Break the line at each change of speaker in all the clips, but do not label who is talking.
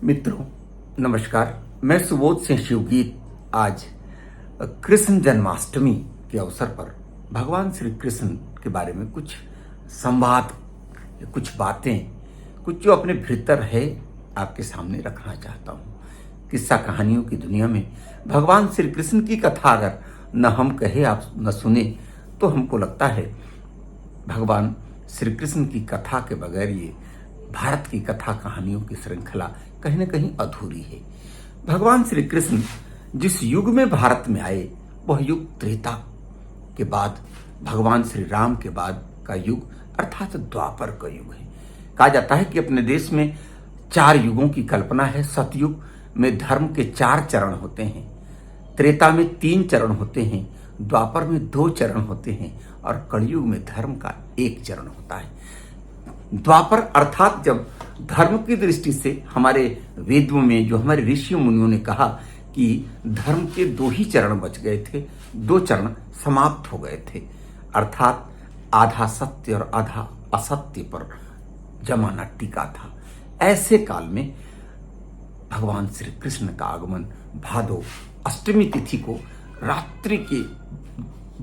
मित्रों नमस्कार। मैं सुबोध सिंह शिवगीत आज कृष्ण जन्माष्टमी के अवसर पर भगवान श्री कृष्ण के बारे में कुछ संवाद, कुछ बातें, कुछ जो अपने भीतर है आपके सामने रखना चाहता हूँ। किस्सा कहानियों की दुनिया में भगवान श्री कृष्ण की कथा अगर न हम कहे आप न सुने तो हमको लगता है भगवान श्री कृष्ण की कथा के बगैर ये भारत की कथा कहानियों की श्रृंखला कहीं न कहीं अधूरी है। भगवान श्री कृष्ण जिस युग में भारत में आए वह युग त्रेता के बाद, भगवान श्री राम के बाद का युग अर्थात द्वापर का युग है। कहा जाता है कि अपने देश में 4 युगों की कल्पना है। सतयुग में धर्म के 4 चरण होते हैं, त्रेता में 3 चरण होते हैं, द्वापर में 2 चरण होते हैं और कलयुग में धर्म का 1 चरण होता है। द्वापर अर्थात जब धर्म की दृष्टि से हमारे वेदों में जो हमारे ऋषि मुनियों ने कहा कि धर्म के 2 ही चरण बच गए थे, 2 चरण समाप्त हो गए थे, अर्थात आधा सत्य और आधा असत्य पर जमाना टिका था। ऐसे काल में भगवान श्री कृष्ण का आगमन भादो अष्टमी तिथि को रात्रि के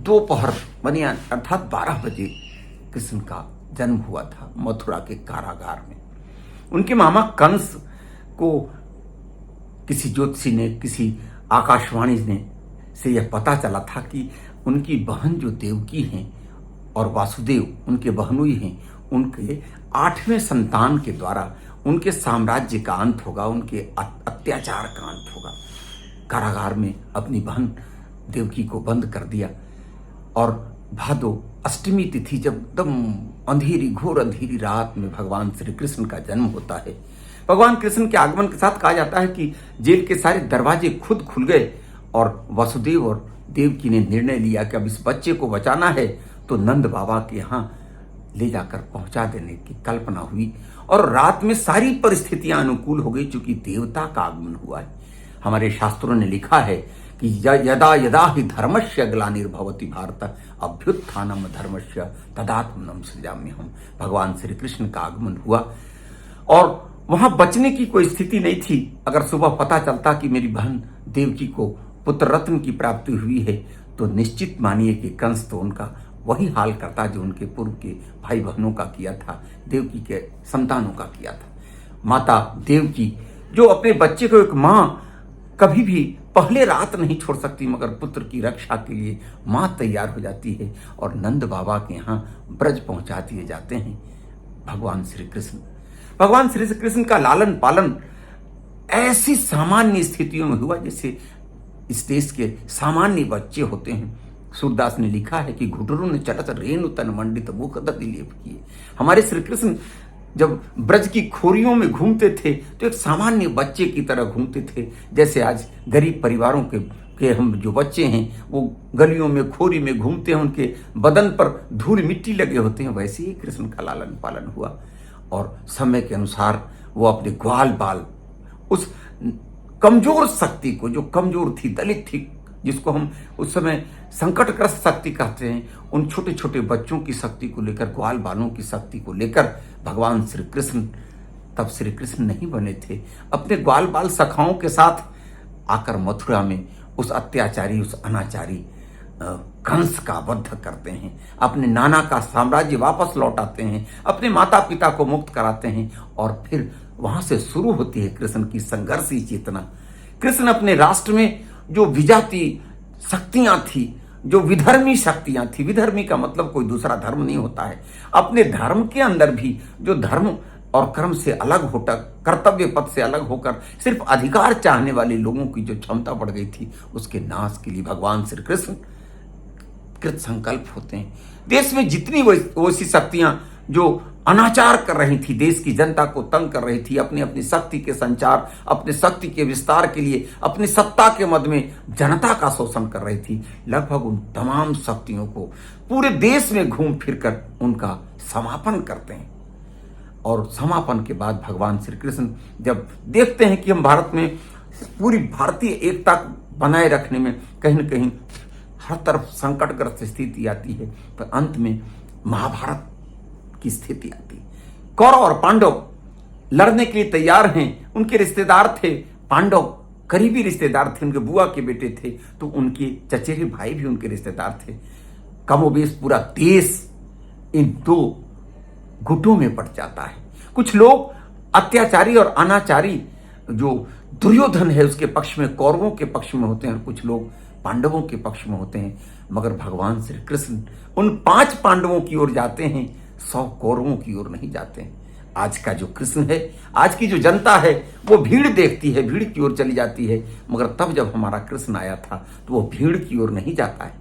दोपहर बने अर्थात 12 बजे कृष्ण का जन्म हुआ था मथुरा के कारागार में। उनके मामा कंस को किसी ज्योतिषी ने, किसी आकाशवाणी ने से यह पता चला था कि उनकी बहन जो देवकी हैं और वासुदेव उनके बहनोई हैं, उनके 8वें संतान के द्वारा उनके साम्राज्य का अंत होगा, उनके अत्याचार का अंत होगा। कारागार में अपनी बहन देवकी को बंद कर दिया और भादो अष्टमी तिथि जब एकदम अंधेरी, घोर अंधेरी रात में भगवान श्री कृष्ण का जन्म होता है। भगवान कृष्ण के आगमन के साथ कहा जाता है कि जेल के सारे दरवाजे खुद खुल गए और वसुदेव और देवकी ने निर्णय लिया कि अब इस बच्चे को बचाना है तो नंद बाबा के यहाँ ले जाकर पहुंचा देने की कल्पना हुई और रात में सारी परिस्थितियां अनुकूल हो गई चूंकि देवता का आगमन हुआ है। हमारे शास्त्रों ने लिखा है कि यदा यदा ही धर्मस्य ग्लानिर्भवति भारत अभ्युत्थानम धर्मस्य तदात्मनम सृजाम्यहम्। भगवान श्री कृष्ण का आगमन हुआ और वहां बचने की कोई स्थिति नहीं थी। अगर सुबह पता चलता कि मेरी बहन देवकी को पुत्र रत्न की प्राप्ति हुई है तो निश्चित मानिए कि कंस तो उनका वही हाल करता जो उनके पूर्व के भाई बहनों का किया था, देवकी के संतानों का किया था। माता देवकी जो अपने बच्चे को, एक माँ कभी भी पहले रात नहीं छोड़ सकती मगर पुत्र की रक्षा के लिए मां तैयार हो जाती है और नंद बाबा के यहाँ ब्रज पहुंचा दिए जाते हैं भगवान श्री कृष्ण। भगवान श्री कृष्ण का लालन पालन ऐसी सामान्य स्थितियों में हुआ जैसे इस देश के सामान्य बच्चे होते हैं। सूरदास ने लिखा है कि घुटरू ने चलत रेणु तन मंडित मुख दधि लेप किए। हमारे श्री कृष्ण जब ब्रज की खोरियों में घूमते थे तो एक सामान्य बच्चे की तरह घूमते थे। जैसे आज गरीब परिवारों के हम जो बच्चे हैं वो गलियों में, खोरी में घूमते हैं, उनके बदन पर धूल मिट्टी लगे होते हैं, वैसे ही कृष्ण का लालन पालन हुआ और समय के अनुसार वो अपने ग्वाल बाल उस कमजोर शक्ति को, जो कमजोर थी, दलित थी, जिसको हम उस समय संकटग्रस्त शक्ति कहते हैं, उन छोटे छोटे बच्चों की शक्ति को लेकर, ग्वाल बालों की शक्ति को लेकर भगवान श्री कृष्ण, तब श्री कृष्ण नहीं बने थे, अपने ग्वाल बाल सखाओं के साथ आकर मथुरा में उस अत्याचारी, उस अनाचारी कंस का वध करते हैं, अपने नाना का साम्राज्य वापस लौटाते हैं, अपने माता पिता को मुक्त कराते हैं और फिर वहां से शुरू होती है कृष्ण की संघर्षी चेतना। कृष्ण अपने राष्ट्र में जो विजाती शक्तियां थी, जो विधर्मी शक्तियां थी, विधर्मी का मतलब कोई दूसरा धर्म नहीं होता है, अपने धर्म के अंदर भी जो धर्म और कर्म से अलग होकर, कर्तव्य पथ से अलग होकर सिर्फ अधिकार चाहने वाले लोगों की जो क्षमता बढ़ गई थी, उसके नाश के लिए भगवान श्री कृष्ण कृत संकल्प होते हैं। देश में जितनी वैसी शक्तियां जो अनाचार कर रही थी, देश की जनता को तंग कर रही थी, अपनी अपनी शक्ति के संचार, अपने शक्ति के विस्तार के लिए, अपनी सत्ता के मद में जनता का शोषण कर रही थी, लगभग उन तमाम शक्तियों को पूरे देश में घूम फिरकर उनका समापन करते हैं। और समापन के बाद भगवान श्री कृष्ण जब देखते हैं कि हम भारत में पूरी भारतीय एकता बनाए रखने में कहीं न कहीं हर तरफ संकटग्रस्त स्थिति आती है, तो अंत में महाभारत की स्थिति आती। कौरव और पांडव लड़ने के लिए तैयार हैं। उनके रिश्तेदार थे पांडव, करीबी रिश्तेदार थे, उनके बुआ के बेटे थे, तो उनके चचेरे भाई भी उनके रिश्तेदार थे। कमोबेश पूरा देश इन दो गुटों में बट जाता है। कुछ लोग अत्याचारी और अनाचारी, जो दुर्योधन है उसके पक्ष में, कौरवों के पक्ष में होते हैं, कुछ लोग पांडवों के पक्ष में होते हैं। मगर भगवान श्री कृष्ण उन 5 पांडवों की ओर जाते हैं, 100 कौरवों की ओर नहीं जाते हैं। आज का जो कृष्ण है, आज की जो जनता है, वो भीड़ देखती है, भीड़ की ओर चली जाती है। मगर तब जब हमारा कृष्ण आया था तो वो भीड़ की ओर नहीं जाता है,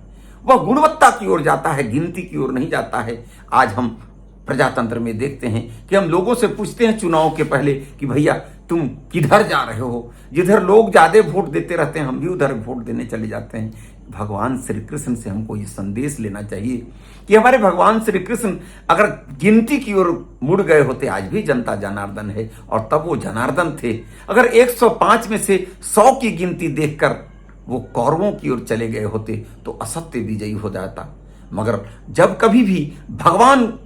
वह गुणवत्ता की ओर जाता है, गिनती की ओर नहीं जाता है। आज हम प्रजातंत्र में देखते हैं कि हम लोगों से पूछते हैं चुनाव के पहले कि भैया तुम किधर जा रहे हो। जिधर लोग ज्यादा वोट देते रहते हैं हम भी उधर वोट देने चले जाते हैं। भगवान श्री कृष्ण से हमको ये संदेश लेना चाहिए कि हमारे भगवान श्री कृष्ण अगर गिनती की ओर मुड़ गए होते, आज भी जनता जनार्दन है और तब वो जनार्दन थे, अगर 105 में से 100 की गिनती देखकर वो कौरवों की ओर चले गए होते तो असत्य विजयी हो जाता। मगर जब कभी भी भगवान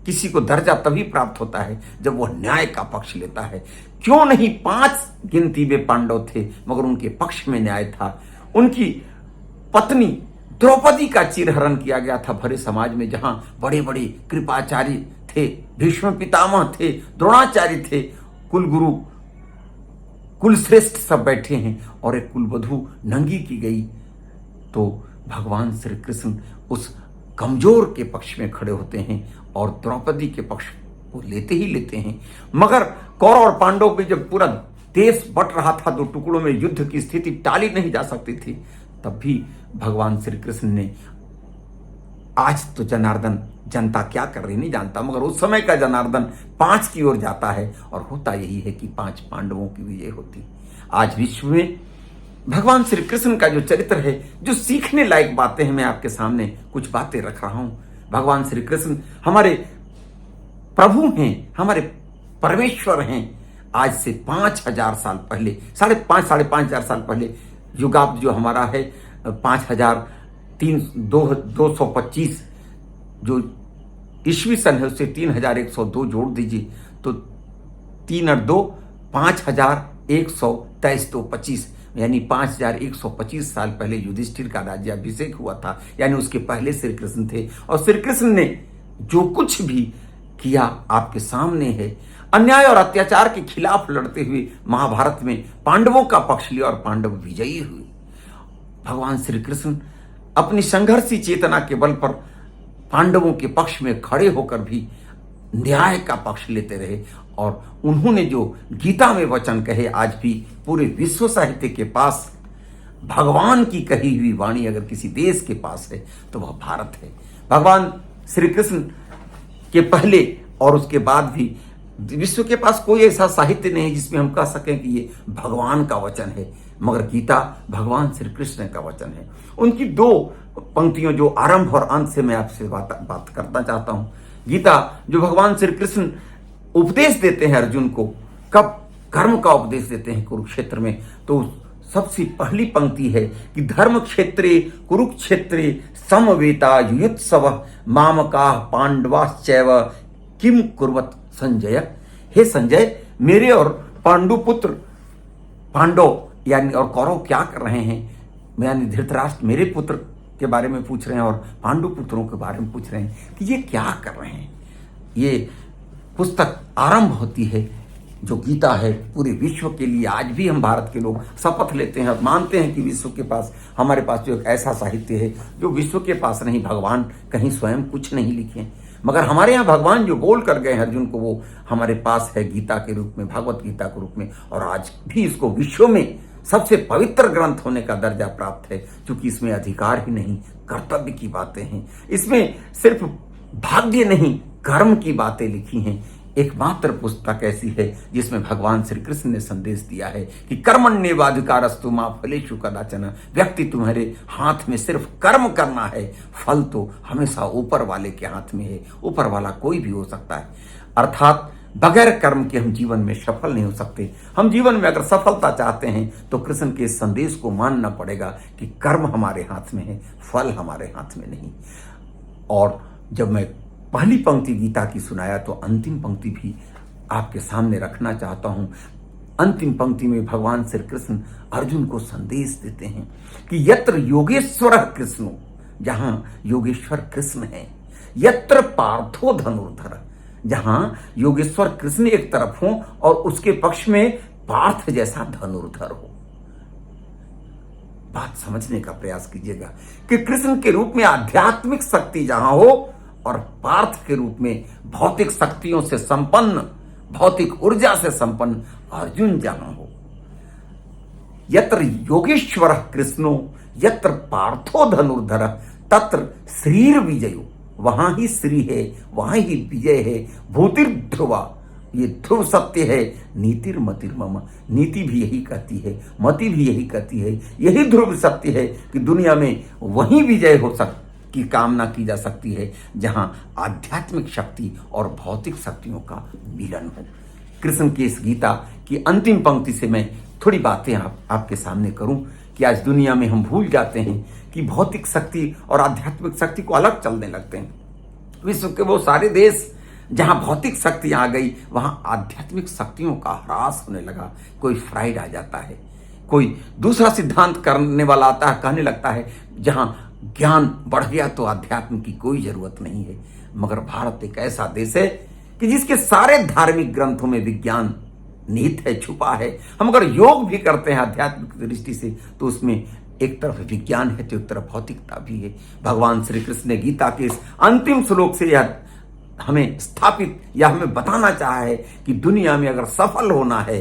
किसी को दर्जा तभी प्राप्त होता है जब वह न्याय का पक्ष लेता है। क्यों नहीं 5 गिनती में पांडव थे मगर उनके पक्ष में न्याय था। उनकी पत्नी द्रौपदी का चिरहरण किया गया था भरे समाज में, जहां बड़े बड़े कृपाचार्य थे, भीष्म पितामह थे, द्रोणाचार्य थे, कुलगुरु कुलश्रेष्ठ सब बैठे हैं और एक कुलवधू नंगी की गई। तो भगवान श्री कृष्ण उस कमजोर के पक्ष में खड़े होते हैं और द्रौपदी के पक्ष को लेते ही लेते हैं। मगर कौरव और पांडव में जब पूरा देश बट रहा था, 2 टुकड़ों में युद्ध की स्थिति टाली नहीं जा सकती थी, तब भी भगवान श्री कृष्ण ने, आज तो जनार्दन जनता क्या कर रही नहीं जानता, मगर उस समय का जनार्दन 5 की ओर जाता है और होता यही है कि 5 पांडवों की विजय होती। आज विश्व में भगवान श्री कृष्ण का जो चरित्र है, जो सीखने लायक बातें हैं, मैं आपके सामने कुछ बातें रख रहा हूं। भगवान श्री कृष्ण हमारे प्रभु हैं, हमारे परमेश्वर हैं। आज से 5000 साल पहले, 5,500 साल पहले, युगाब्द जो हमारा है 5225 जो ईस्वी सन है, उससे 3102 जोड़ दीजिए तो 3 और 2 5123 तो 25, यानी 5125 साल पहले युधिष्ठिर का राज्याभिषेक हुआ था। यानी उसके पहले श्री कृष्ण थे और श्री कृष्ण ने जो कुछ भी किया आपके सामने है। अन्याय और अत्याचार के खिलाफ लड़ते हुए महाभारत में पांडवों का पक्ष लिया और पांडव विजयी हुए। भगवान श्री कृष्ण अपनी संघर्षी चेतना के बल पर पांडवों के पक्ष में खड़े होकर भी न्याय का पक्ष लेते रहे और उन्होंने जो गीता में वचन कहे, आज भी पूरे विश्व साहित्य के पास भगवान की कही हुई वाणी अगर किसी देश के पास है तो वह भारत है। भगवान श्री कृष्ण के पहले और उसके बाद भी विश्व के पास कोई ऐसा साहित्य नहीं है जिसमें हम कह सकें कि ये भगवान का वचन है, मगर गीता भगवान श्री कृष्ण का वचन है। उनकी 2 पंक्तियों जो आरंभ और अंत से मैं आपसे बात करना चाहता हूं। गीता जो भगवान श्री कृष्ण उपदेश देते हैं अर्जुन को, कब कर्म का उपदेश देते हैं कुरुक्षेत्र में, तो सबसे पहली पंक्ति है कि धर्म क्षेत्रे कुरुक्षेत्रे समवेता युयुत्सव मामकाः पांडवाश्चैव किम कुर्वत संजय। हे संजय, मेरे और पांडुपुत्र पांडव यानी और कौरव क्या कर रहे हैं, यानी धृतराष्ट्र मेरे पुत्र के बारे में पूछ रहे हैं और पांडु पुत्रों के बारे में पूछ रहे हैं कि ये क्या कर रहे हैं। ये पुस्तक आरंभ होती है जो गीता है पूरे विश्व के लिए। आज भी हम भारत के लोग शपथ लेते हैं और मानते हैं कि विश्व के पास, हमारे पास जो एक ऐसा साहित्य है जो विश्व के पास नहीं, भगवान कहीं स्वयं कुछ नहीं लिखे, मगर हमारे यहाँ भगवान जो बोल कर गए अर्जुन को, वो हमारे पास है गीता के रूप में, भगवत गीता के रूप में। और आज भी इसको विश्व में सबसे पवित्र ग्रंथ होने का दर्जा प्राप्त है, क्योंकि इसमें अधिकार ही नहीं, कर्तव्य की बातें हैं। इसमें सिर्फ भाग्य नहीं, कर्म की बातें लिखी हैं। एकमात्र पुस्तक ऐसी है जिसमें भगवान श्री कृष्ण ने संदेश दिया है कि कर्मण्येवाधिकारस्तु मा फलेषु कदाचन। व्यक्ति तुम्हारे हाथ में सिर्फ कर्म करना है, फल तो हमेशा ऊपर वाले के हाथ में है। ऊपर वाला कोई भी हो सकता है, अर्थात बगैर कर्म के हम जीवन में सफल नहीं हो सकते। हम जीवन में अगर सफलता चाहते हैं तो कृष्ण के इस संदेश को मानना पड़ेगा कि कर्म हमारे हाथ में है, फल हमारे हाथ में नहीं। और जब मैं पहली पंक्ति गीता की सुनाया तो अंतिम पंक्ति भी आपके सामने रखना चाहता हूं। अंतिम पंक्ति में भगवान श्री कृष्ण अर्जुन को संदेश देते हैं कि यत्र योगेश्वर कृष्णो, जहां योगेश्वर कृष्ण है, यत्र पार्थो धनुर्धर, जहां योगेश्वर कृष्ण एक तरफ हो और उसके पक्ष में पार्थ जैसा धनुर्धर हो। बात समझने का प्रयास कीजिएगा कि कृष्ण के रूप में आध्यात्मिक शक्ति जहां हो और पार्थ के रूप में भौतिक शक्तियों से संपन्न, भौतिक ऊर्जा से संपन्न अर्जुन जहां हो। यत्र योगेश्वर कृष्णो यत्र पार्थो धनुर्धर तत्र श्रीर विजयो, वहां ही श्री है, वहां ही विजय है। भूतिर ध्रुवा, ये ध्रुव सत्य है। नीतिर मतिर मम, नीति भी यही कहती है, मति भी यही कहती है, यही ध्रुव सत्य है कि दुनिया में वही विजय हो की कामना की जा सकती है जहां आध्यात्मिक शक्ति और भौतिक शक्तियों का मिलन हो। कृष्ण की इस गीता की अंतिम पंक्ति से मैं थोड़ी बातें आपके सामने करूं कि आज दुनिया में हम भूल जाते हैं कि भौतिक शक्ति और आध्यात्मिक शक्ति को अलग चलने लगते हैं। विश्व के वो सारे देश जहां भौतिक शक्ति आ गई, वहां आध्यात्मिक शक्तियों का ह्रास होने लगा। कोई फ्राइड आ जाता है, कोई दूसरा सिद्धांत करने वाला आता है, कहने लगता है जहां ज्ञान बढ़ गया तो अध्यात्म की कोई जरूरत नहीं है। मगर भारत एक ऐसा देश है कि जिसके सारे धार्मिक ग्रंथों में विज्ञान निहित है, छुपा है। हम अगर योग भी करते हैं आध्यात्मिक दृष्टि से तो उसमें एक तरफ विज्ञान है तो एक तरफ भौतिकता भी है। भगवान श्री कृष्ण ने गीता के इस अंतिम श्लोक से यह हमें स्थापित या हमें बताना चाहा है कि दुनिया में अगर सफल होना है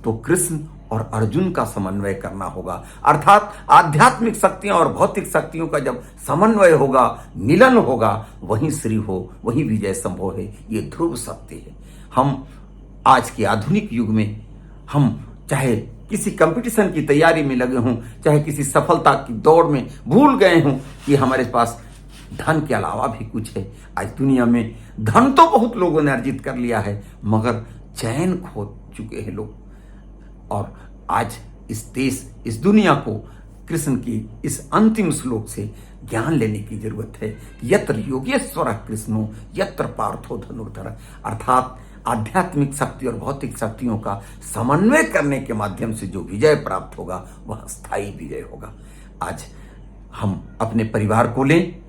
तो कृष्ण और अर्जुन का समन्वय करना होगा। अर्थात आध्यात्मिक शक्तियां और भौतिक शक्तियों का जब समन्वय होगा, मिलन होगा, वहीं श्री हो, वहीं विजय संभव है। ये ध्रुव सत्य है। हम आज के आधुनिक युग में हम चाहे किसी कंपटीशन की तैयारी में लगे हों, चाहे किसी सफलता की दौड़ में भूल गए हों कि हमारे पास धन के अलावा भी कुछ है। आज दुनिया में धन तो बहुत लोगों ने अर्जित कर लिया है मगर चैन खो चुके हैं लोग। और आज इस देश, इस दुनिया को कृष्ण की इस अंतिम श्लोक से ज्ञान लेने की जरूरत है। यत्र योगेश्वर कृष्णो यत्र पार्थो धनुर्धर, अर्थात आध्यात्मिक शक्ति और भौतिक शक्तियों का समन्वय करने के माध्यम से जो विजय प्राप्त होगा वह स्थायी विजय होगा। आज हम अपने परिवार को लें,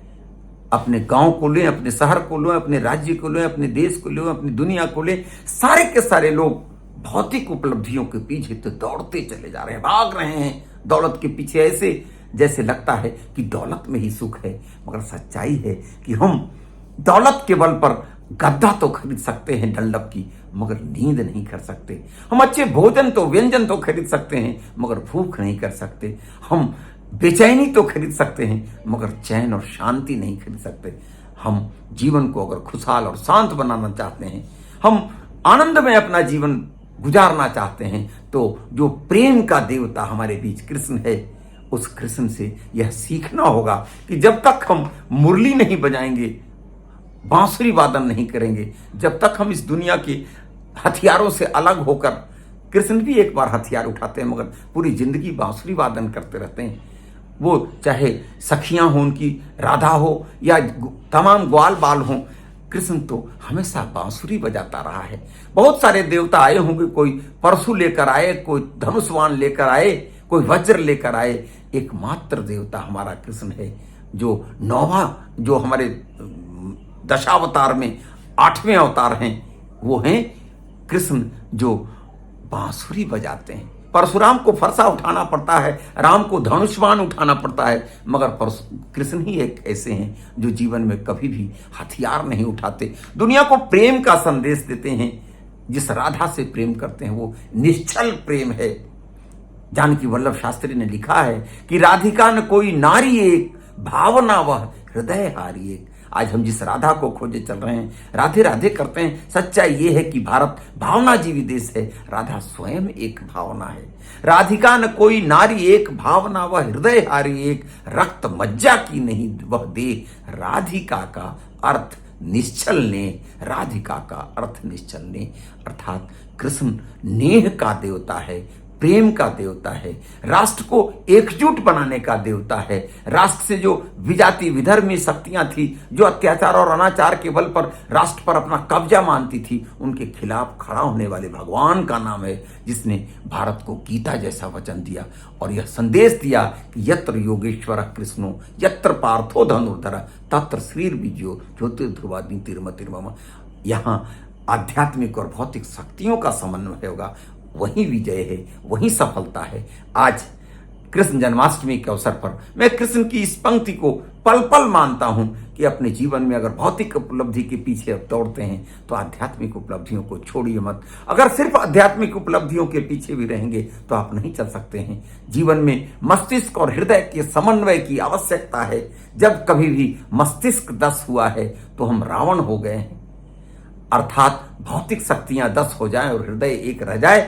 अपने गांव को लें, अपने शहर को लें, अपने राज्य को लें, अपने देश को लें, अपनी दुनिया को लें, सारे के सारे लोग भौतिक उपलब्धियों के पीछे तो दौड़ते चले जा रहे हैं, भाग रहे हैं दौलत के पीछे, ऐसे जैसे लगता है कि दौलत में ही सुख है। मगर सच्चाई है कि हम दौलत के बल पर गद्दा तो खरीद सकते हैं डंडप की, मगर नींद नहीं कर सकते। हम अच्छे भोजन तो, व्यंजन तो खरीद सकते हैं मगर भूख नहीं कर सकते। हम बेचैनी तो खरीद सकते हैं मगर चैन और शांति नहीं खरीद सकते। हम जीवन को अगर खुशहाल और शांत बनाना चाहते हैं, हम आनंद में अपना जीवन गुजारना चाहते हैं, तो जो प्रेम का देवता हमारे बीच कृष्ण है, उस कृष्ण से यह सीखना होगा कि जब तक हम मुरली नहीं बजाएंगे, बांसुरी वादन नहीं करेंगे, जब तक हम इस दुनिया के हथियारों से अलग होकर, कृष्ण भी एक बार हथियार उठाते हैं मगर पूरी जिंदगी बांसुरी वादन करते रहते हैं। वो चाहे सखियां हो, उनकी राधा हो या तमाम ग्वाल बाल हों, कृष्ण तो हमेशा बांसुरी बजाता रहा है। बहुत सारे देवता आए होंगे, कोई परशु लेकर आए, कोई धनुष्वान लेकर आए, कोई वज्र लेकर आए। एकमात्र देवता हमारा कृष्ण है जो नौवा, जो हमारे दशावतार में 8वें अवतार हैं, वो हैं कृष्ण जो बांसुरी बजाते हैं। परशुराम को फरसा उठाना पड़ता है, राम को धनुष्वान उठाना पड़ता है, मगर कृष्ण ही एक ऐसे हैं जो जीवन में कभी भी हथियार नहीं उठाते। दुनिया को प्रेम का संदेश देते हैं। जिस राधा से प्रेम करते हैं वो निश्चल प्रेम है। जानकी वल्लभ शास्त्री ने लिखा है कि राधिका न कोई नारी एक, भावना वह हृदय हारी एक। आज हम जिस राधा को खोजे चल रहे हैं, राधे राधे करते हैं, सच्चाई ये है कि भारत भावनाजीवी देश है। राधा स्वयं एक भावना है। राधिका न कोई नारी एक, भावना वह हृदय हारी एक, रक्त मज्जा की नहीं वह देह, राधिका का अर्थ निश्चल ने, राधिका का अर्थ निश्चल ने। अर्थात कृष्ण नेह का देवता है, प्रेम का देवता है, राष्ट्र को एकजुट बनाने का देवता है। राष्ट्र से जो विजाति विधर्मी शक्तियां थी, जो अत्याचार और अनाचार के बल पर राष्ट्र पर अपना कब्जा मानती थी, उनके खिलाफ खड़ा होने वाले भगवान का नाम है, जिसने भारत को गीता जैसा वचन दिया और यह संदेश दिया कि यत्र योगेश्वर कृष्णो यत्र पार्थो धनुर्धर तत्र श्रीर्विजयो ज्योतिर्ध्रुवा नीतिर्मतिर्मम। यहाँ आध्यात्मिक और भौतिक शक्तियों का समन्वय होगा, वही विजय है, वही सफलता है। आज कृष्ण जन्माष्टमी के अवसर पर मैं कृष्ण की इस पंक्ति को पल पल मानता हूं कि अपने जीवन में अगर भौतिक उपलब्धि के पीछे अब दौड़ते हैं तो आध्यात्मिक उपलब्धियों को छोड़िए मत। अगर सिर्फ आध्यात्मिक उपलब्धियों के पीछे भी रहेंगे तो आप नहीं चल सकते हैं। जीवन में मस्तिष्क और हृदय के समन्वय की आवश्यकता है। जब कभी भी मस्तिष्क 10 हुआ है तो हम रावण हो गए हैं, अर्थात भौतिक शक्तियां 10 हो जाएं और हृदय 1 रह जाए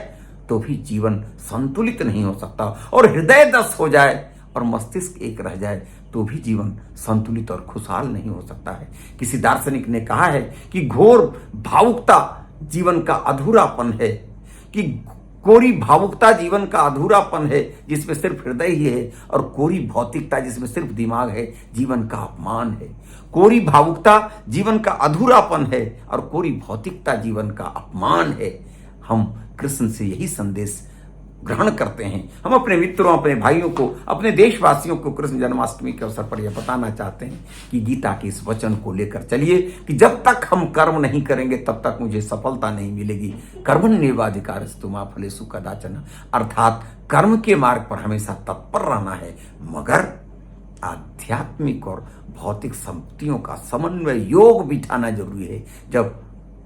तो भी जीवन संतुलित नहीं हो सकता, और हृदय 10 हो जाए और मस्तिष्क 1 रह जाए तो भी जीवन संतुलित और खुशहाल नहीं हो सकता है। किसी दार्शनिक ने कहा है कि घोर भावुकता जीवन का अधूरापन है, कि कोरी भावुकता जीवन का अधूरापन है जिसमें सिर्फ हृदय ही है, और कोरी भौतिकता जिसमें सिर्फ दिमाग है जीवन का अपमान है। कोरी भावुकता जीवन का अधूरापन है और कोरी भौतिकता जीवन का अपमान है। हम कृष्ण से यही संदेश ग्रहण करते हैं। हम अपने मित्रों, अपने भाइयों को, अपने देशवासियों को कृष्ण जन्माष्टमी के अवसर पर यह बताना चाहते हैं कि गीता के इस वचन को लेकर चलिए कि जब तक हम कर्म नहीं करेंगे तब तक मुझे सफलता नहीं मिलेगी। कर्मण्येवाधिकारस्तु मा फलेषु कदाचन, अर्थात कर्म के मार्ग पर हमेशा तत्पर रहना है, मगर आध्यात्मिक और भौतिक शक्तियों का समन्वय योग बिठाना जरूरी है। जब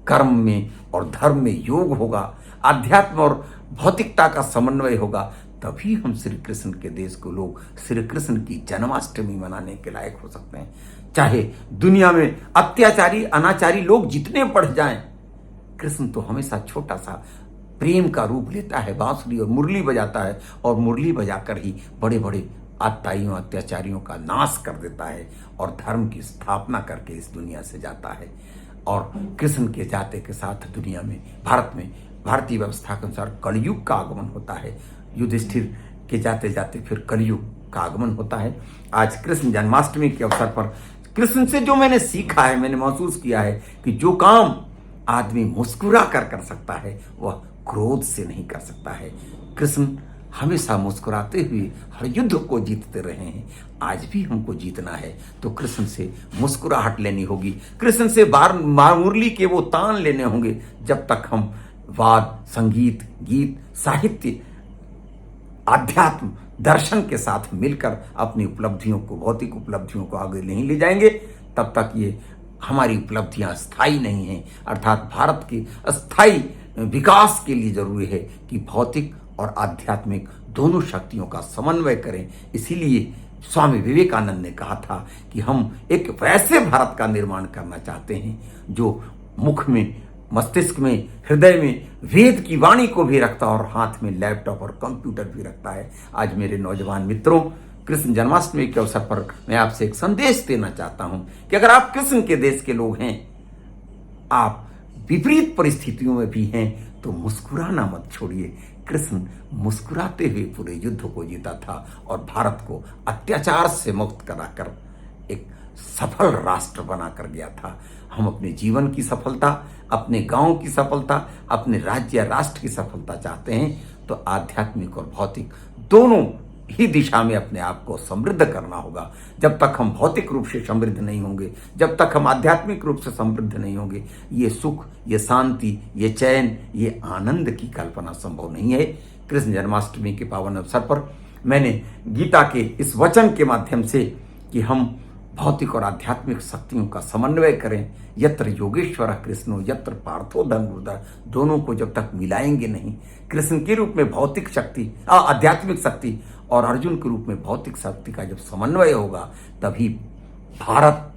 कर्म में और धर्म में योग होगा, आध्यात्म और भौतिकता का समन्वय होगा, तभी हम श्री कृष्ण के देश को लोग श्री कृष्ण की जन्माष्टमी मनाने के लायक हो सकते हैं। चाहे दुनिया में अत्याचारी अनाचारी लोग जितने बढ़ जाएं, कृष्ण तो हमेशा छोटा सा प्रेम का रूप लेता है, बांसुरी और मुरली बजाता है, और मुरली बजाकर ही बड़े बड़े आताइयों अत्याचारियों का नाश कर देता है और धर्म की स्थापना करके इस दुनिया से जाता है। और कृष्ण के जाते के साथ दुनिया में, भारत में, भारतीय व्यवस्था के अनुसार कलयुग का आगमन होता है। युधिष्ठिर के जाते जाते फिर कलयुग का आगमन होता है। आज कृष्ण जन्माष्टमी के अवसर पर कृष्ण से जो मैंने सीखा है, मैंने महसूस किया है कि जो काम आदमी मुस्कुरा कर सकता है वह क्रोध से नहीं कर सकता है। कृष्ण हमेशा मुस्कुराते हुए हर युद्ध को जीतते रहे हैं। आज भी हमको जीतना है तो कृष्ण से मुस्कुराहट लेनी होगी, कृष्ण से मुरली के वो तान लेने होंगे। जब तक हम वाद, संगीत, गीत, साहित्य, आध्यात्म, दर्शन के साथ मिलकर अपनी उपलब्धियों को, भौतिक उपलब्धियों को आगे नहीं ले जाएंगे, तब तक ये हमारी उपलब्धियां स्थायी नहीं हैं। अर्थात भारत के अस्थायी विकास के लिए जरूरी है कि भौतिक और आध्यात्मिक दोनों शक्तियों का समन्वय करें। इसीलिए स्वामी विवेकानंद ने कहा था कि हम एक वैसे भारत का निर्माण करना चाहते हैं जो मुख में, मस्तिष्क में, हृदय में वेद की वाणी को भी रखता और हाथ में लैपटॉप और कंप्यूटर भी रखता है। आज मेरे नौजवान मित्रों, कृष्ण जन्माष्टमी के अवसर पर मैं आपसे एक संदेश देना चाहता हूं कि अगर आप कृष्ण के देश के लोग हैं, आप विपरीत परिस्थितियों में भी हैं, तो मुस्कुराना मत छोड़िए। कृष्ण मुस्कुराते हुए पूरे युद्ध को जीता था और भारत को अत्याचार से मुक्त कराकर एक सफल राष्ट्र बनाकर गया था। हम अपने जीवन की सफलता, अपने गांव की सफलता, अपने राज्य या राष्ट्र की सफलता चाहते हैं तो आध्यात्मिक और भौतिक दोनों ही दिशा में अपने आप को समृद्ध करना होगा। जब तक हम भौतिक रूप से समृद्ध नहीं होंगे, जब तक हम आध्यात्मिक रूप से समृद्ध नहीं होंगे, ये सुख, ये शांति, ये चैन, ये आनंद की कल्पना संभव नहीं है। कृष्ण जन्माष्टमी के पावन अवसर पर मैंने गीता के इस वचन के माध्यम से कि हम भौतिक और आध्यात्मिक शक्तियों का समन्वय करें, यत्र योगेश्वर कृष्णो यत्र पार्थो धनुर्धर, दोनों को जब तक मिलाएंगे नहीं, कृष्ण के रूप में भौतिक शक्ति, आध्यात्मिक शक्ति और अर्जुन के रूप में भौतिक शक्ति का जब समन्वय होगा, तभी भारत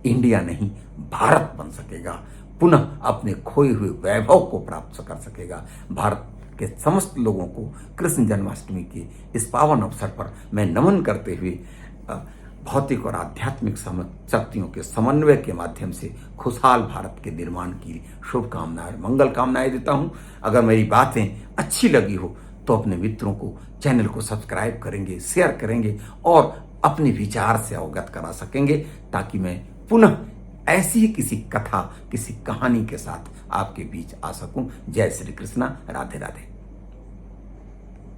इंडिया नहीं भारत बन सकेगा, पुनः अपने खोए हुए वैभव को प्राप्त कर सकेगा। भारत के समस्त लोगों को कृष्ण जन्माष्टमी के इस पावन अवसर पर मैं नमन करते हुए भौतिक और आध्यात्मिक शक्तियों के समन्वय के माध्यम से खुशहाल भारत के निर्माण की शुभकामनाएं, मंगल कामनाएं देता हूं। अगर मेरी बातें अच्छी लगी हो तो अपने मित्रों को, चैनल को सब्सक्राइब करेंगे, शेयर करेंगे और अपने विचार से अवगत करा सकेंगे, ताकि मैं पुनः ऐसी ही किसी कथा, किसी कहानी के साथ आपके बीच आ सकूं। जय श्री कृष्णा, राधे राधे।